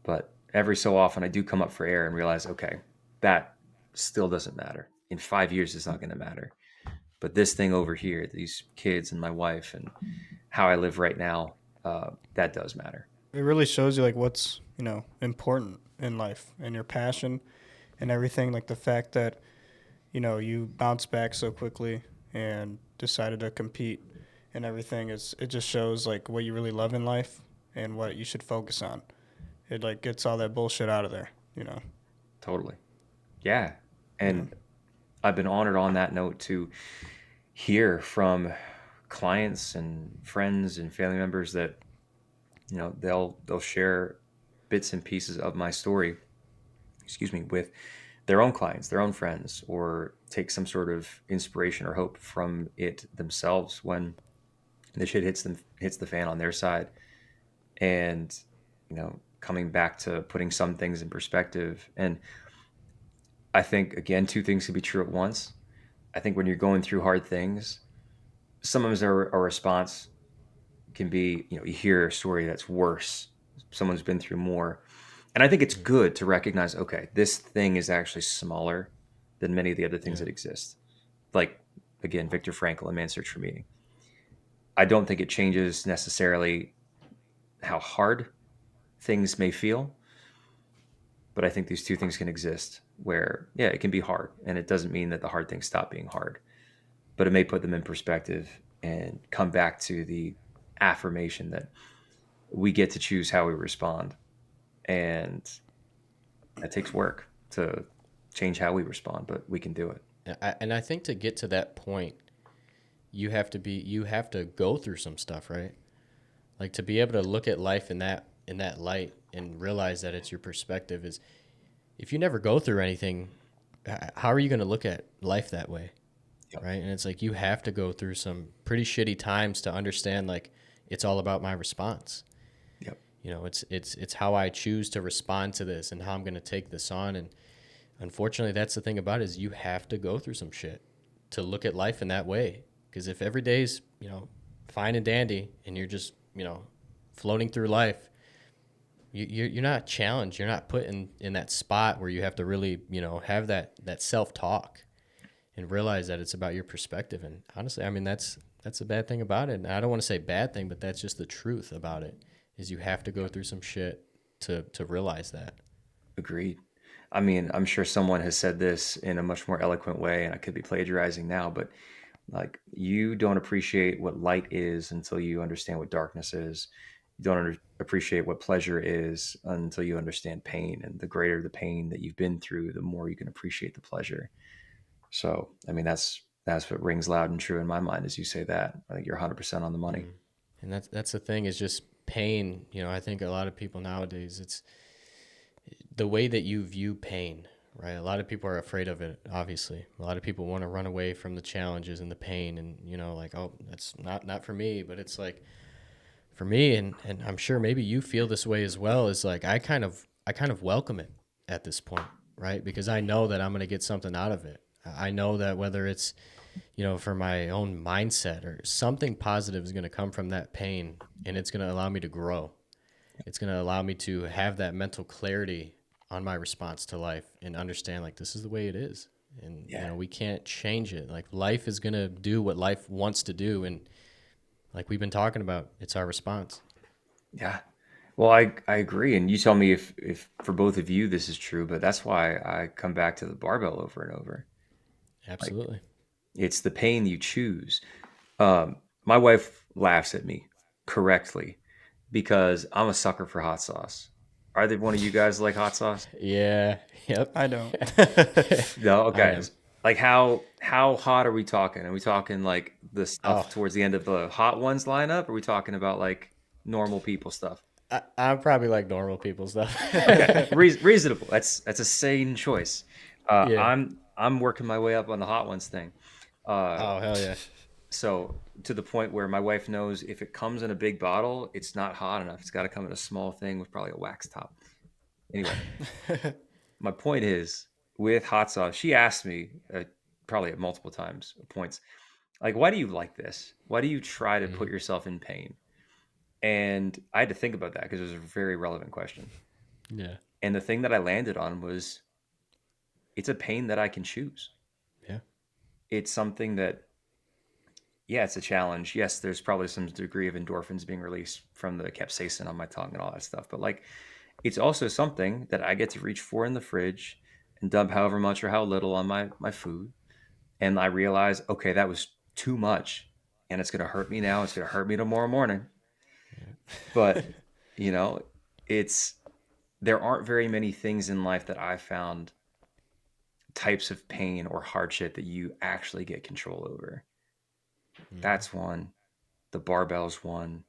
but every so often I do come up for air and realize, okay, that still doesn't matter. In 5 years, it's not going to matter. But this thing over here, these kids and my wife and how I live right now, that does matter. It really shows you like what's, important in life and your passion and everything. Like the fact that, you bounced back so quickly and decided to compete and everything it just shows like what you really love in life and what you should focus on. It like gets all that bullshit out of there, Totally. Yeah. And I've been honored on that note to hear from clients and friends and family members that, they'll share bits and pieces of my story, with their own clients, their own friends, or take some sort of inspiration or hope from it themselves when the shit hits the fan on their side. And, coming back to putting some things in perspective. And I think, again, two things can be true at once. I think when you're going through hard things, sometimes our response can be, you hear a story that's worse. Someone's been through more. And I think it's good to recognize, okay, this thing is actually smaller than many of the other things that exist. Like, again, Viktor Frankl, A Man's Search for Meaning. I don't think it changes necessarily how hard things may feel, but I think these two things can exist where, it can be hard, and it doesn't mean that the hard things stop being hard, but it may put them in perspective and come back to the affirmation that we get to choose how we respond. And that takes work to change how we respond, but we can do it. And I think to get to that point, you have to go through some stuff, right? Like to be able to look at life in that light and realize that it's your perspective if you never go through anything, how are you going to look at life that way? Yep. Right. And it's like, you have to go through some pretty shitty times to understand, like, it's all about my response. Yep. You know, it's how I choose to respond to this and how I'm going to take this on. And unfortunately, that's the thing about it, is you have to go through some shit to look at life in that way. Because if every day's, fine and dandy and you're just, floating through life, you're not challenged. You're not put in that spot where you have to really, have that self-talk and realize that it's about your perspective. And honestly, I mean, that's a bad thing about it. And I don't want to say bad thing, but that's just the truth about it, is you have to go through some shit to realize that. Agreed. I mean, I'm sure someone has said this in a much more eloquent way, and I could be plagiarizing now, but like, you don't appreciate what light is until you understand what darkness is. You don't appreciate what pleasure is until you understand pain. And the greater the pain that you've been through, the more you can appreciate the pleasure. So, I mean, that's what rings loud and true in my mind as you say that. I think you're 100% on the money. And that's the thing, is just pain. I think a lot of people nowadays, it's the way that you view pain, right? A lot of people are afraid of it, obviously. A lot of people want to run away from the challenges and the pain, and, like, oh, that's not for me. But it's like, for me, and I'm sure maybe you feel this way as well, is like, I kind of welcome it at this point, right? Because I know that I'm going to get something out of it. I know that whether it's, for my own mindset or something positive is going to come from that pain, and it's going to allow me to grow. It's going to allow me to have that mental clarity on my response to life and understand, like, this is the way it is. And, we can't change it. Like, life is going to do what life wants to do. And like we've been talking about, it's our response. Yeah. Well, I agree. And you tell me if for both of you this is true, but that's why I come back to the barbell over and over. Absolutely. Like, it's the pain you choose. My wife laughs at me correctly because I'm a sucker for hot sauce. Are there one of you guys like hot sauce? Yeah. Yep. I don't. No. Okay. I am. Like, how hot are we talking? Are we talking like the stuff towards the end of the hot ones lineup? Or are we talking about like normal people stuff? I'm probably like normal people stuff. Okay, reasonable. That's a sane choice. Yeah. I'm working my way up on the hot ones thing. Oh, hell yeah. So to the point where my wife knows if it comes in a big bottle, it's not hot enough. It's got to come in a small thing with probably a wax top. Anyway, my point is, with hot sauce, she asked me probably at multiple times points, like, why do you like this? Why do you try to put yourself in pain? And I had to think about that because it was a very relevant question. Yeah. And the thing that I landed on was, it's a pain that I can choose. Yeah. It's something that, yeah, it's a challenge. Yes, there's probably some degree of endorphins being released from the capsaicin on my tongue and all that stuff. But like, it's also something that I get to reach for in the fridge and dump however much or how little on my food. And I realize, okay, that was too much and it's going to hurt me now. It's going to hurt me tomorrow morning. But, you know, there aren't very many things in life that I've found, types of pain or hardship, that you actually get control over. That's one. The barbell's one.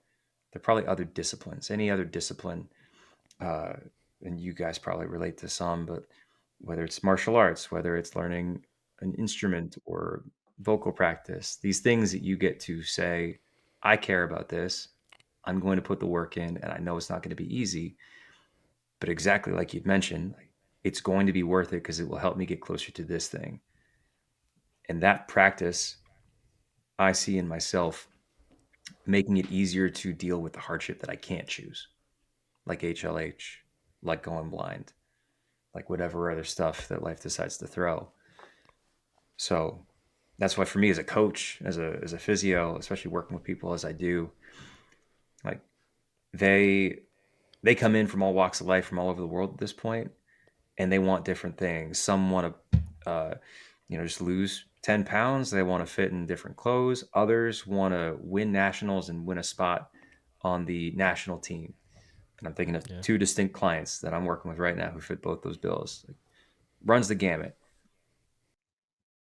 There are probably other disciplines. Any other discipline, and you guys probably relate to some, but whether it's martial arts, whether it's learning an instrument or vocal practice, these things that you get to say, I care about this. I'm going to put the work in, and I know it's not going to be easy, but exactly like you'd mentioned, it's going to be worth it because it will help me get closer to this thing. And that practice, I see in myself making it easier to deal with the hardship that I can't choose, like HLH, like going blind, like whatever other stuff that life decides to throw. So that's why, for me as a coach, as a physio, especially working with people as I do, like, they come in from all walks of life, from all over the world at this point, and they want different things. Some want to, just lose 10 pounds. They want to fit in different clothes. Others want to win nationals and win a spot on the national team. And I'm thinking of two distinct clients that I'm working with right now who fit both those bills. Like, runs the gamut.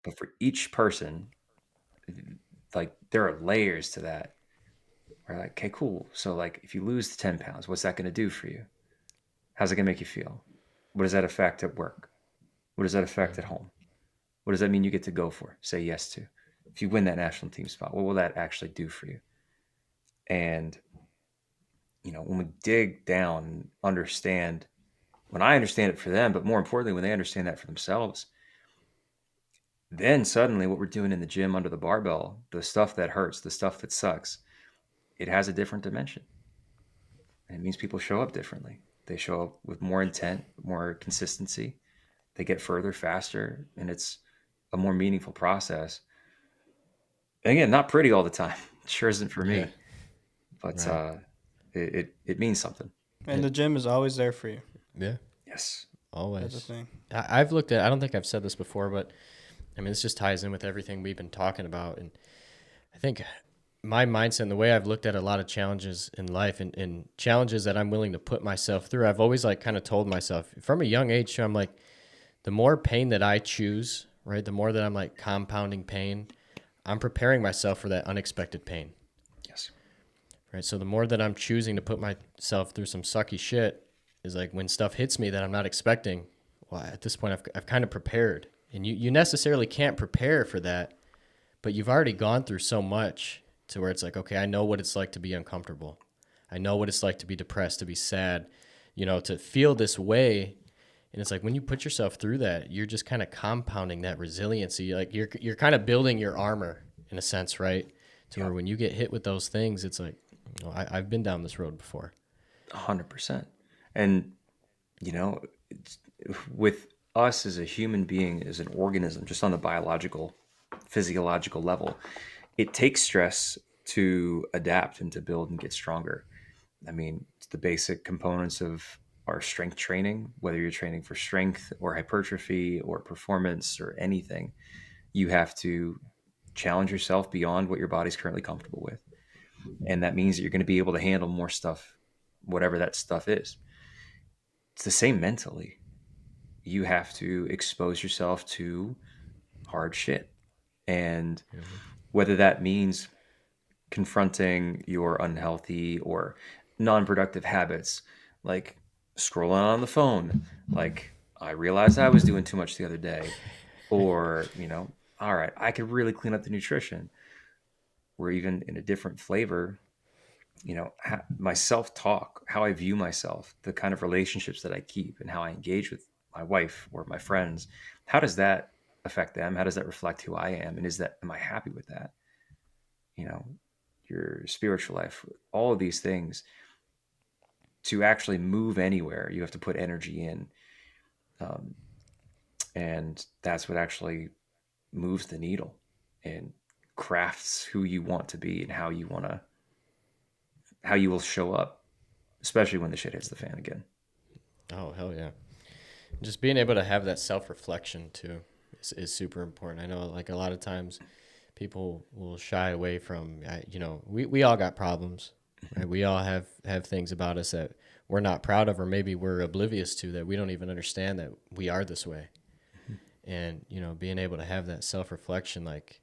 But for each person, like, there are layers to that. We're like, okay, cool. So like, if you lose the 10 pounds, what's that going to do for you? How's it going to make you feel? What does that affect at work? What does that affect at home? What does that mean you get to go for, say yes to? If you win that national team spot, what will that actually do for you? And, when we dig down and understand, when I understand it for them, but more importantly, when they understand that for themselves, then suddenly what we're doing in the gym under the barbell, the stuff that hurts, the stuff that sucks, it has a different dimension. And it means people show up differently. They show up with more intent, more consistency. They get further faster, and it's a more meaningful process. And again, not pretty all the time. It sure isn't for Yeah. me, but Right. it means something. And the gym is always there for you. Yeah. Yes. That's the Always. thing. I've looked at, I don't think I've said this before, but I mean, this just ties in with everything we've been talking about. And I think my mindset and the way I've looked at a lot of challenges in life and challenges that I'm willing to put myself through, I've always like kind of told myself from a young age, I'm like, the more pain that I choose, right, the more that I'm like compounding pain, I'm preparing myself for that unexpected pain, Yes. right? So the more that I'm choosing to put myself through some sucky shit is like when stuff hits me that I'm not expecting, well, at this point, I've kind of prepared. And you necessarily can't prepare for that, but you've already gone through so much to where it's like, okay, I know what it's like to be uncomfortable. I know what it's like to be depressed, to be sad, to feel this way. And it's like when you put yourself through that, you're just kind of compounding that resiliency. Like you're kind of building your armor in a sense, right? To where when you get hit with those things, it's like, I've been down this road before. 100%. And, it's, with us as a human being, as an organism, just on the biological, physiological level, it takes stress to adapt and to build and get stronger. I mean, it's the basic components of our strength training, whether you're training for strength or hypertrophy or performance or anything, you have to challenge yourself beyond what your body's currently comfortable with. And that means that you're going to be able to handle more stuff, whatever that stuff is. It's the same mentally. You have to expose yourself to hard shit. And whether that means confronting your unhealthy or non-productive habits, like scrolling on the phone, like I realized I was doing too much the other day, or, all right, I could really clean up the nutrition, or even in a different flavor, my self-talk, how I view myself, the kind of relationships that I keep and how I engage with my wife or my friends, how does that affect them? How does that reflect who I am? And am I happy with that? Your spiritual life, all of these things, to actually move anywhere, you have to put energy in. And that's what actually moves the needle and crafts who you want to be and how you will show up, especially when the shit hits the fan again. Oh, hell yeah. Just being able to have that self-reflection too is super important. I know like a lot of times people will shy away from, we all got problems, right? We all have things about us that we're not proud of, or maybe we're oblivious to, that we don't even understand that we are this way. And, being able to have that self-reflection, like,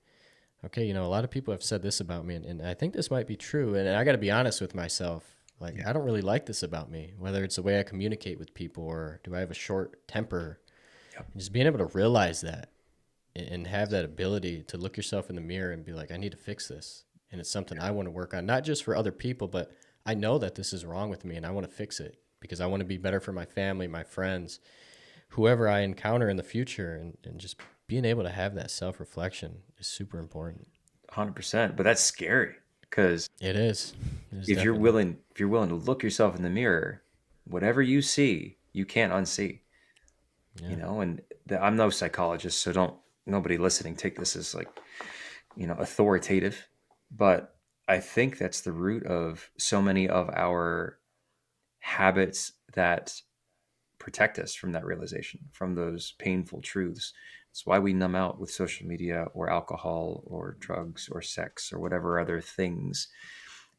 okay, a lot of people have said this about me, and I think this might be true. And I got to be honest with myself. Like, I don't really like this about me, whether it's the way I communicate with people or do I have a short temper. Yep. Just being able to realize that and have that ability to look yourself in the mirror and be like, I need to fix this. And it's something I want to work on, not just for other people, but I know that this is wrong with me and I want to fix it because I want to be better for my family, my friends, whoever I encounter in the future. And just being able to have that self-reflection is super important. 100%. But that's scary because It is. if you're willing to look yourself in the mirror, whatever you see, you can't unsee. Yeah. And I'm no psychologist, so nobody listening take this as like, authoritative, but I think that's the root of so many of our habits that protect us from that realization, from those painful truths. It's why we numb out with social media or alcohol or drugs or sex or whatever other things.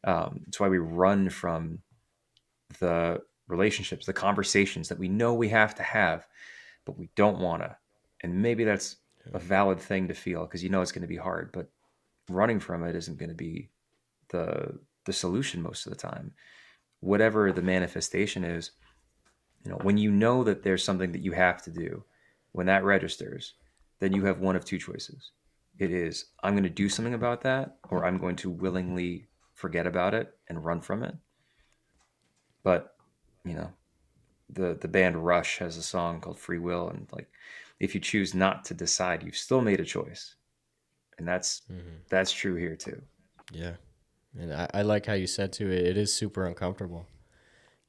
It's why we run from the relationships, the conversations that we know we have to have, but we don't want to. And maybe that's a valid thing to feel because it's going to be hard, but running from it isn't going to be the solution most of the time. Whatever the manifestation is, You know, when you know that there's something that you have to do, when that registers, then you have one of two choices. It is, I'm going to do something about that, or I'm going to willingly forget about it and run from it. But, you know, the band Rush has a song called Free Will, and like, if you choose not to decide, you've still made a choice. And that's true here too. Yeah. And I like how you said too, it is super uncomfortable,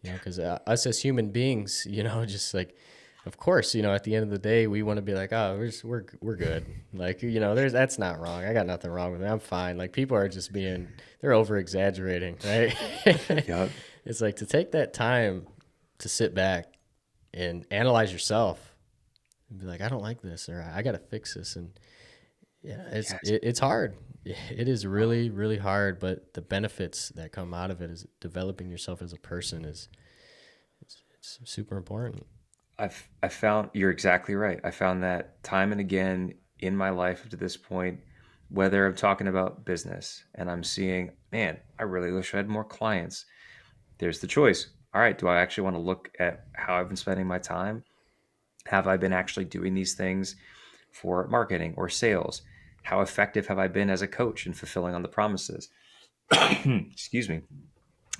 you know, because us as human beings, you know, just like, of course, you know, at the end of the day, we want to be like, oh, we're good. Like, you know, that's not wrong. I got nothing wrong with it. I'm fine. Like, people are just they're over exaggerating, right? Yep. It's like to take that time to sit back and analyze yourself and be like, I don't like this, or I got to fix this. And yeah, Yes. it's hard. It is really, really hard, but the benefits that come out of it is developing yourself as a person it's super important. I found you're exactly right. I found that time and again in my life up to this point, whether I'm talking about business and I'm seeing, man, I really wish I had more clients. There's the choice. All right, do I actually want to look at how I've been spending my time? Have I been actually doing these things for marketing or sales? How effective have I been as a coach in fulfilling on the promises? Excuse me.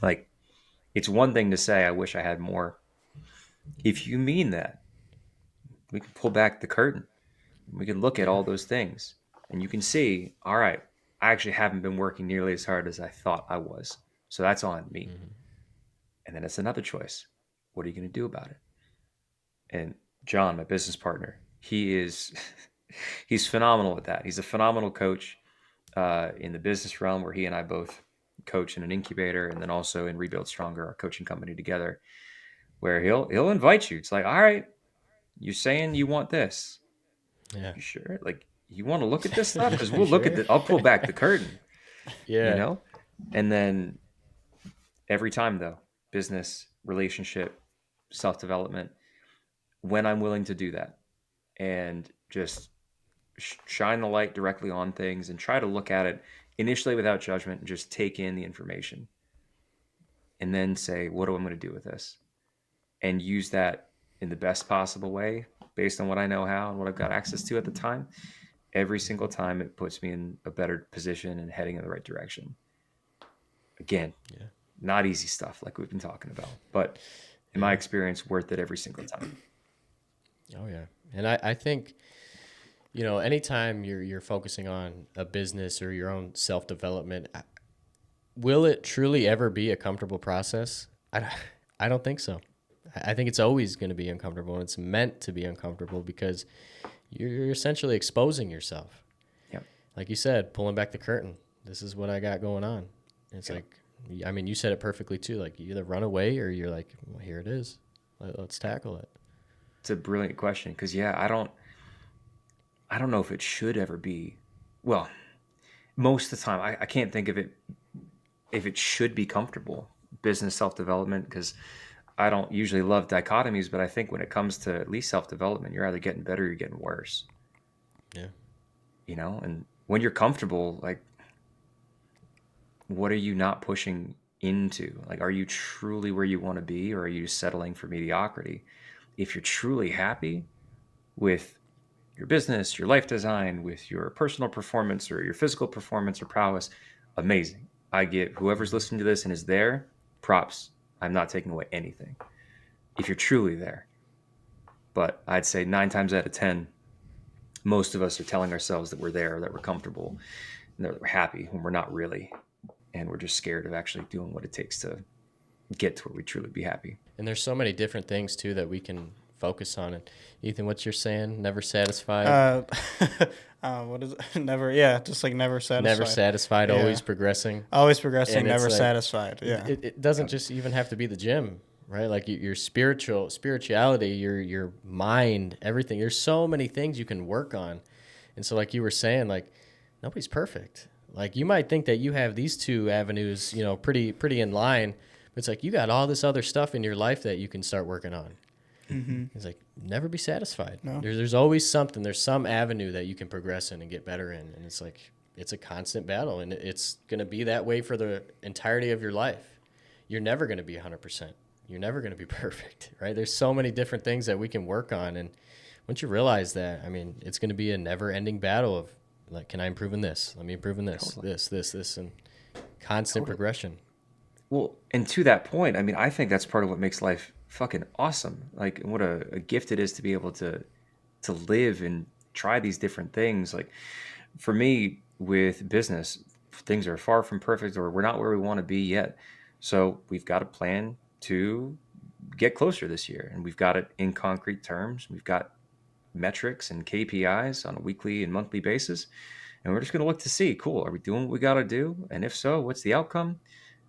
Like, it's one thing to say, I wish I had more. If you mean that, we can pull back the curtain. We can look at Yeah. all those things and you can see, all right, I actually haven't been working nearly as hard as I thought I was. So that's on me. Hmm. And then it's another choice. What are you going to do about it? And John, my business partner, he is he's phenomenal at that. He's a phenomenal coach in the business realm, where he and I both coach in an incubator, and then also in Rebuild Stronger, our coaching company together, where he'll invite you. It's like, all right, you're saying you want this. Yeah. You sure? Like, you want to look at this stuff? Because we'll look at Sure. it. I'll pull back the curtain, you Yeah. know? And then every time, though, business, relationship, self development, when I'm willing to do that and just shine the light directly on things and try to look at it initially without judgment and just take in the information and then say, what am I going to do with this? And use that in the best possible way based on what I know how and what I've got access to at the time. Every single time it puts me in a better position and heading in the right direction. Again, Yeah. not easy stuff like we've been talking about, but in my Yeah. experience, worth it every single time. Oh yeah. And I think, you know, anytime you're focusing on a business or your own self-development, will it truly ever be a comfortable process? I don't think so. I think it's always going to be uncomfortable, and it's meant to be uncomfortable because you're essentially exposing yourself. Yep. Like you said, pulling back the curtain. This is what I got going on. It's Yep. like, I mean, you said it perfectly too. Like, you either run away or you're like, well, here it is. Let's tackle it. It's a brilliant question because, yeah, I don't know if it should ever be. Well, most of the time, I can't think of it if it should be comfortable, business self development, because I don't usually love dichotomies, but I think when it comes to at least self development, you're either getting better or you're getting worse, Yeah. you know? And when you're comfortable, like, what are you not pushing into? Like, are you truly where you want to be, or are you settling for mediocrity? If you're truly happy with your business, your life design, with your personal performance or your physical performance or prowess, amazing. I give whoever's listening to this and is there props. I'm not taking away anything if you're truly there. But I'd say 9 times out of 10, most of us are telling ourselves that we're there, that we're comfortable, and that we're happy when we're not really. And we're just scared of actually doing what it takes to get to where we truly be happy. And there's so many different things too that we can focus on. And Ethan, what you're saying? Never satisfied. What is it? Never, yeah, just like never satisfied. Never satisfied. Yeah. Always progressing. Always progressing, And it's never like- satisfied. Yeah. It doesn't just even have to be the gym, right? Like your spirituality, your mind, everything. There's so many things you can work on. And so, like you were saying, like nobody's perfect. Like you might think that you have these two avenues, you know, pretty in line, but it's like you got all this other stuff in your life that you can start working on. Mm-hmm. It's like never be satisfied. No. There's always something. There's some avenue that you can progress in and get better in, and it's like it's a constant battle, and it's going to be that way for the entirety of your life. You're never going to be 100%. you're never going to be perfect, right? There's so many different things that we can work on. And once you realize that, I mean, it's going to be a never ending battle of like, can I improve in this? Let me improve in this, Totally. this, and constant Totally. progression. Well, and to that point, I mean, I think that's part of what makes life fucking awesome. Like, and what a gift it is to be able to live and try these different things. Like, for me, with business, things are far from perfect, or we're not where we want to be yet. So we've got a plan to get closer this year, and we've got it in concrete terms. We've got metrics and KPIs on a weekly and monthly basis. And we're just going to look to see, cool, are we doing what we got to do? And if so, what's the outcome?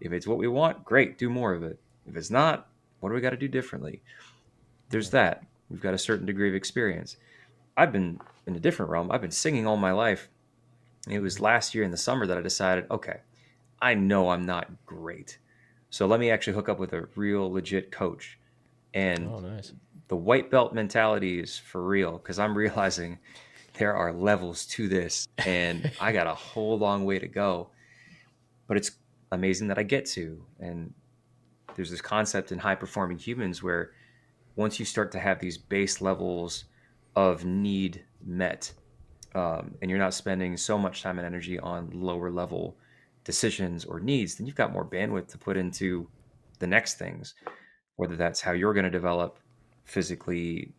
If it's what we want, great, do more of it. If it's not, what do we got to do differently? There's that. We've got a certain degree of experience. I've been in a different realm. I've been singing all my life. It was last year in the summer that I decided, okay, I know I'm not great. So let me actually hook up with a real legit coach. And Oh, nice. the white belt mentality is for real, because I'm realizing there are levels to this and I got a whole long way to go. But it's amazing that I get to. And there's this concept in high performing humans where once you start to have these base levels of need met, and you're not spending so much time and energy on lower level decisions or needs, then you've got more bandwidth to put into the next things, whether that's how you're going to develop physically,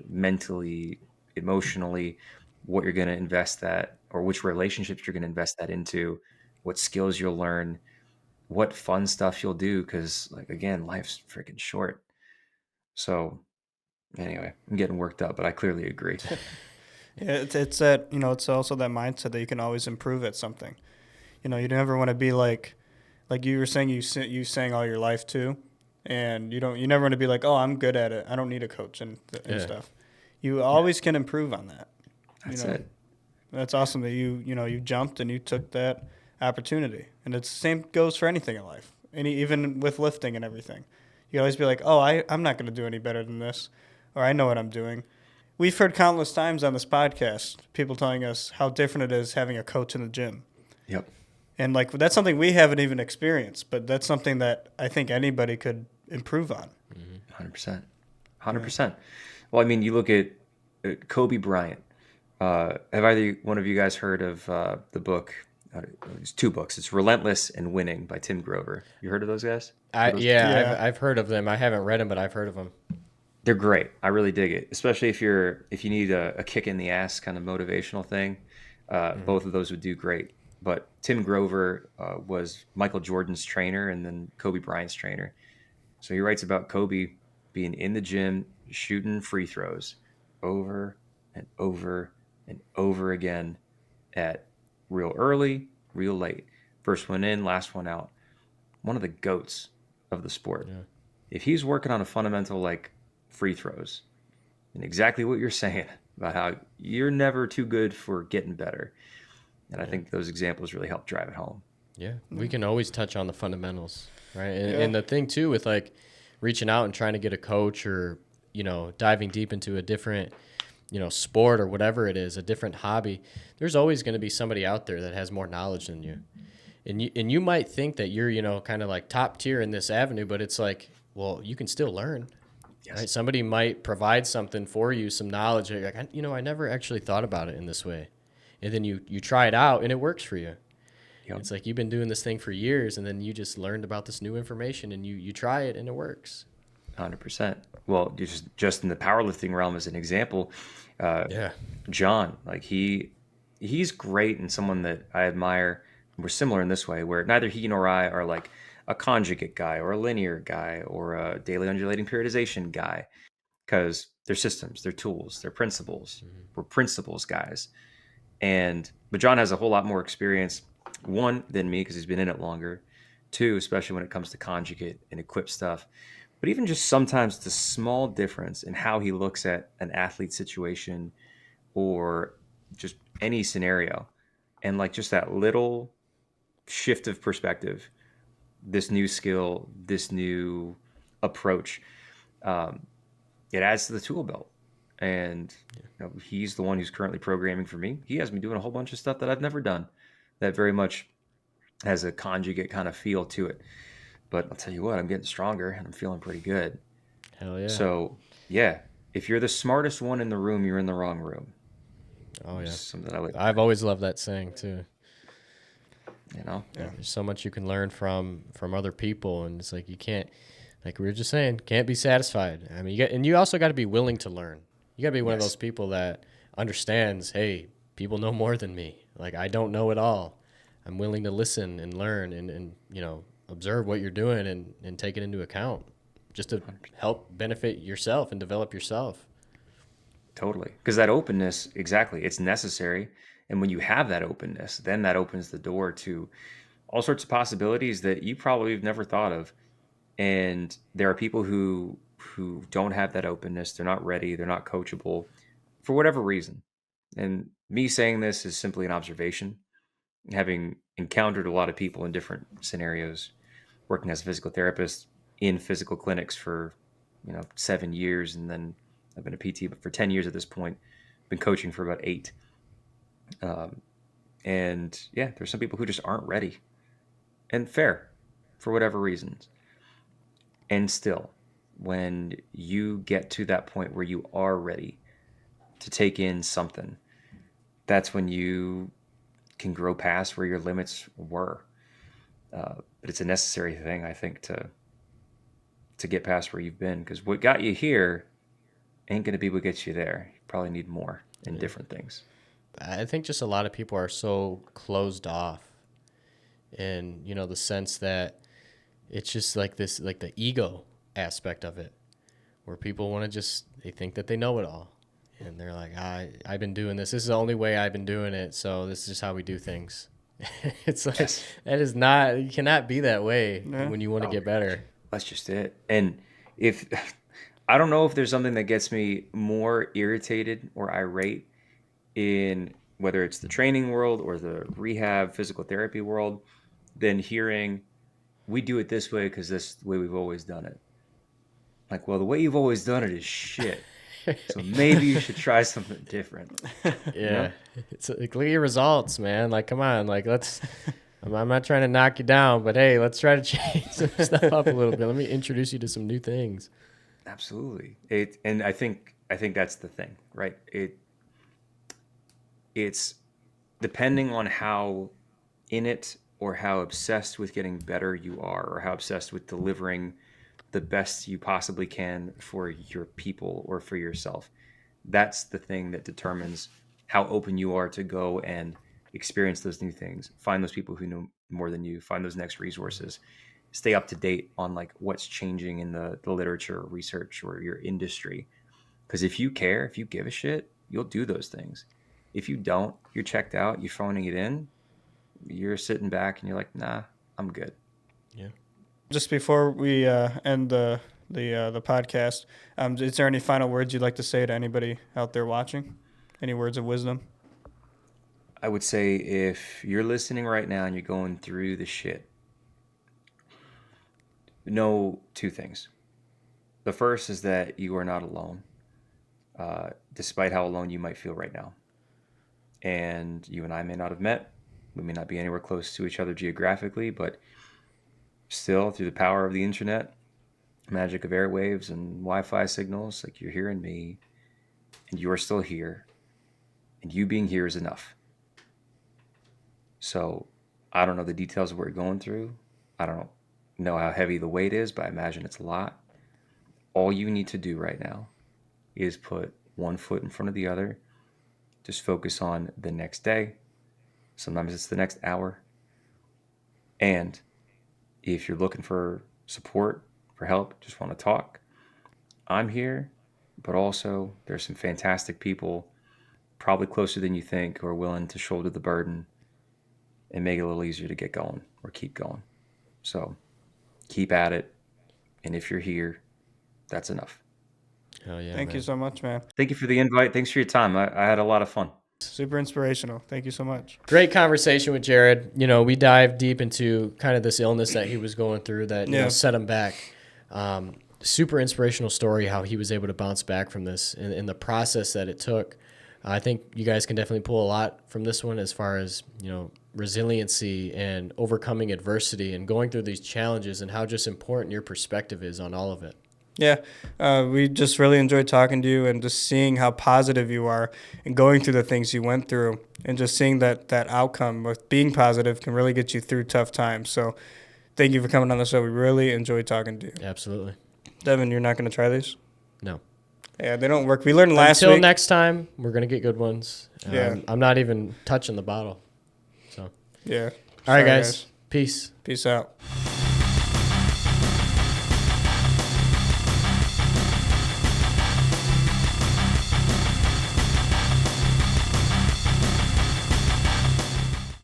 mentally, emotionally, what you're going to invest that, or which relationships you're going to invest that into, what skills you'll learn, what fun stuff you'll do. Because, like, again, life's freaking short. So anyway, I'm getting worked up, but I clearly agree. Yeah, it's that, it's also that mindset that you can always improve at something. You never want to be like you were saying, you sang all your life too, and you never want to be like, oh, I'm good at it, I don't need a coach and Yeah. stuff. You always can improve on that. That's you know, it. that's awesome that you jumped and you took that opportunity. And it's the same goes for anything in life, even with lifting and everything. You always be like, oh, I'm not going to do any better than this, or I know what I'm doing. We've heard countless times on this podcast people telling us how different it is having a coach in the gym. Yep. And like that's something we haven't even experienced, but that's something that I think anybody could improve on. 100%. 100%. Well, I mean, you look at Kobe Bryant. Have either one of you guys heard of the book? It's two books. It's Relentless and Winning by Tim Grover. You heard of those guys? Yeah. I've heard of them. I haven't read them, but I've heard of them. They're great. I really dig it, especially if you need a kick in the ass kind of motivational thing. Both of those would do great. But Tim Grover was Michael Jordan's trainer and then Kobe Bryant's trainer. So he writes about Kobe being in the gym shooting free throws over and over and over again at real early, real late. First one in, last one out. One of the goats of the sport. Yeah. If he's working on a fundamental like free throws and exactly what you're saying about how you're never too good for getting better. And I think those examples really help drive it home. Yeah. We can always touch on the fundamentals, right? And the thing too with like reaching out and trying to get a coach or, diving deep into a different, sport or whatever it is, a different hobby, there's always going to be somebody out there that has more knowledge than you. And you might think that you're, kind of like top tier in this avenue, but it's like, well, you can still learn. Yes. Right? Somebody might provide something for you, some knowledge. You're like, I never actually thought about it in this way. And then you try it out and it works for you. Yep. It's like you've been doing this thing for years and then you just learned about this new information and you try it and it works. 100%. Well, just in the powerlifting realm as an example, John, like he's great and someone that I admire. We're similar in this way, where neither he nor I are like a conjugate guy or a linear guy or a daily undulating periodization guy, because they're systems, they're tools, they're principles. We're principles guys. But John has a whole lot more experience, one, than me, because he's been in it longer. Two, especially when it comes to conjugate and equip stuff. But even just sometimes the small difference in how he looks at an athlete situation or just any scenario, and like just that little shift of perspective, this new skill, this new approach, it adds to the tool belt. And he's the one who's currently programming for me. He has me doing a whole bunch of stuff that I've never done that very much has a conjugate kind of feel to it. but I'll tell you what, I'm getting stronger and I'm feeling pretty good. Hell yeah. So yeah, if you're the smartest one in the room, you're in the wrong room. Oh yeah. Something I like. I've always loved that saying too. Yeah. There's so much you can learn from other people, and it's like you can't, like we were just saying, can't be satisfied. I mean, you also got to be willing to learn. You got to be one of those people that understands, hey, people know more than me. Like, I don't know it all. I'm willing to listen and learn and observe what you're doing and take it into account just to help benefit yourself and develop yourself. Totally. Because that openness, exactly, it's necessary. And when you have that openness, then that opens the door to all sorts of possibilities that you probably have never thought of. And there are people who don't have that openness. They're not ready. They're not coachable for whatever reason. And me saying this is simply an observation, having encountered a lot of people in different scenarios, working as a physical therapist in physical clinics for 7 years, and then I've been a PT for 10 years at this point, been coaching for about 8. And yeah, there's some people who just aren't ready, and fair for whatever reasons. And still, when you get to that point where you are ready to take in something, that's when you can grow past where your limits were. But it's a necessary thing, I think, to get past where you've been, because what got you here ain't going to be what gets you there. You probably need more in different things. I think just a lot of people are so closed off in, the sense that it's just like this, like the ego aspect of it, where people want to they think that they know it all. And they're like, I've been doing this. This is the only way I've been doing it. So this is just how we do things. It's like, that is not, you cannot be that way when you want to get better. That's just it. And I don't know if there's something that gets me more irritated or irate in whether it's the training world or the rehab physical therapy world than hearing, we do it this way because this is the way we've always done it. Like, well, the way you've always done it is shit. So maybe you should try something different. Yeah. It's like, look at your results, man. Like, come on. Like, I'm not trying to knock you down, but hey, let's try to change some stuff up a little bit. Let me introduce you to some new things. Absolutely. And I think that's the thing, right? It's depending on how in it or how obsessed with getting better you are, or how obsessed with delivering the best you possibly can for your people or for yourself. That's the thing that determines how open you are to go and experience those new things. Find those people who know more than you, find those next resources, stay up to date on like what's changing in the literature or research or your industry. Because if you care, if you give a shit, you'll do those things. If you don't, you're checked out, you're phoning it in, you're sitting back and you're like, nah, I'm good. Yeah. Just before we end the podcast, is there any final words you'd like to say to anybody out there watching? Any words of wisdom? I would say if you're listening right now and you're going through the shit, know 2 things. The first is that you are not alone, despite how alone you might feel right now. And you and I may not have met. We may not be anywhere close to each other geographically, but still, through the power of the internet, magic of airwaves and Wi-Fi signals, like you're hearing me, and you're still here, and you being here is enough. So I don't know the details of what you're going through. I don't know how heavy the weight is, but I imagine it's a lot. All you need to do right now is put one foot in front of the other. Just focus on the next day. Sometimes it's the next hour. And if you're looking for support, for help, just want to talk, I'm here. But also, there's some fantastic people, probably closer than you think, who are willing to shoulder the burden and make it a little easier to get going or keep going. So keep at it. And if you're here, that's enough. Hell yeah. Thank you so much, man. Thank you for the invite. Thanks for your time. I had a lot of fun. Super inspirational. Thank you so much. Great conversation with Jared. We dive deep into kind of this illness that he was going through that set him back. Super inspirational story how he was able to bounce back from this and the process that it took. I think you guys can definitely pull a lot from this one as far as, resiliency and overcoming adversity and going through these challenges and how just important your perspective is on all of it. Yeah, we just really enjoyed talking to you and just seeing how positive you are and going through the things you went through and just seeing that outcome with being positive can really get you through tough times. So thank you for coming on the show. We really enjoyed talking to you. Absolutely. Devin, you're not going to try these? No. Yeah, they don't work. We learned last Until week. next time, we're going to get good ones. Yeah. I'm not even touching the bottle. So. Yeah. All right, Sorry, guys. Peace. Peace out.